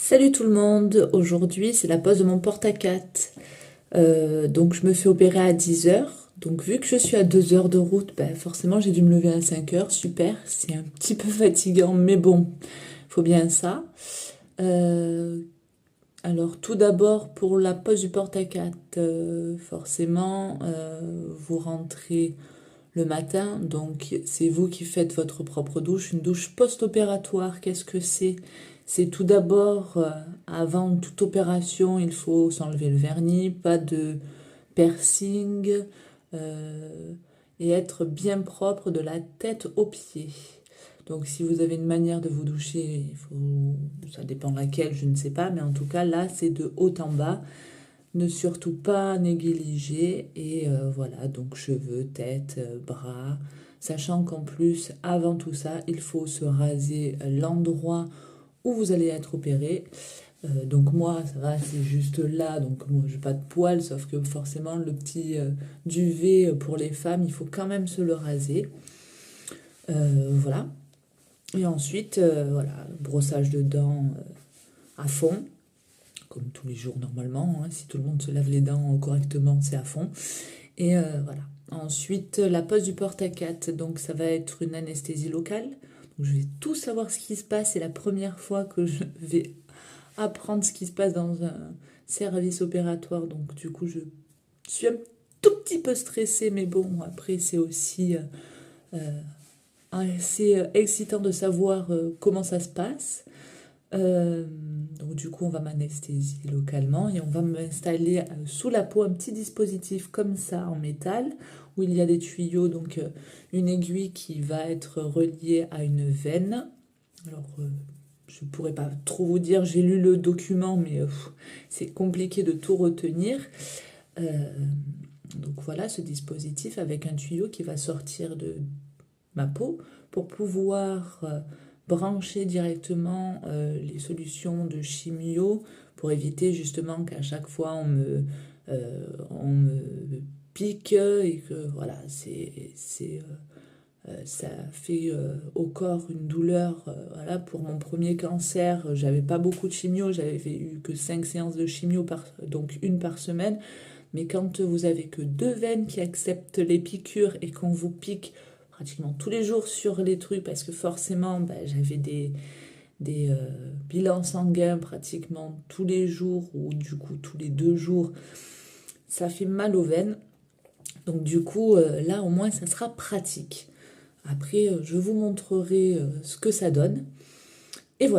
Salut tout le monde, aujourd'hui c'est la pause de mon porte-à-quatre. Donc je me fais opérer à 10 heures. Donc vu que je suis à 2 heures de route, ben forcément j'ai dû me lever à 5 heures, super. C'est un petit peu fatigant, mais bon, faut bien ça. Euh, alors tout d'abord pour la pause du porte-à-quatre, forcément vous rentrez le matin, donc c'est vous qui faites votre propre douche, une douche post-opératoire. Qu'est-ce que c'est? C'est tout d'abord, avant toute opération, il faut s'enlever le vernis, pas de piercing, euh, et être bien propre de la tête aux pieds. Donc si vous avez une manière de vous doucher, ça dépend laquelle, je ne sais pas, mais en tout cas là c'est de haut en bas. Ne surtout pas négliger et voilà, donc cheveux, tête, bras, sachant qu'en plus, avant tout ça, il faut se raser l'endroit où vous allez être opéré. Donc moi, ça va, c'est juste là, donc moi, j'ai pas de poils, sauf que forcément, le petit duvet pour les femmes, il faut quand même se le raser. Voilà. Et ensuite, voilà, brossage de dents à fond comme tous les jours normalement, hein. Si tout le monde se lave les dents correctement, c'est à fond. Et voilà. Ensuite, la pose du porte-à-quatre. Donc, ça va être une anesthésie locale. Donc, je vais tout savoir ce qui se passe. C'est la première fois que je vais apprendre ce qui se passe dans un service opératoire. Donc, du coup, je suis un tout petit peu stressée. Mais bon, après, c'est aussi assez excitant de savoir comment ça se passe. Donc du coup, on va m'anesthésier localement et on va m'installer sous la peau un petit dispositif comme ça en métal où il y a des tuyaux, donc une aiguille qui va être reliée à une veine. Alors, je ne pourrais pas trop vous dire, j'ai lu le document, mais c'est compliqué de tout retenir. Euh, donc voilà ce dispositif avec un tuyau qui va sortir de ma peau pour pouvoir brancher directement les solutions de chimio pour éviter justement qu'à chaque fois on me pique et que voilà, ça fait au corps une douleur. Voilà, pour mon premier cancer, j'avais pas beaucoup de chimio, j'avais eu que 5 séances de chimio, donc une par semaine. Mais quand vous avez que deux veines qui acceptent les piqûres et qu'on vous pique pratiquement tous les jours sur les trucs, parce que forcément, j'avais des bilans sanguins pratiquement tous les jours, ou du coup tous les 2 jours, ça fait mal aux veines. Donc du coup, là au moins, ça sera pratique. Après, je vous montrerai ce que ça donne. Et voilà.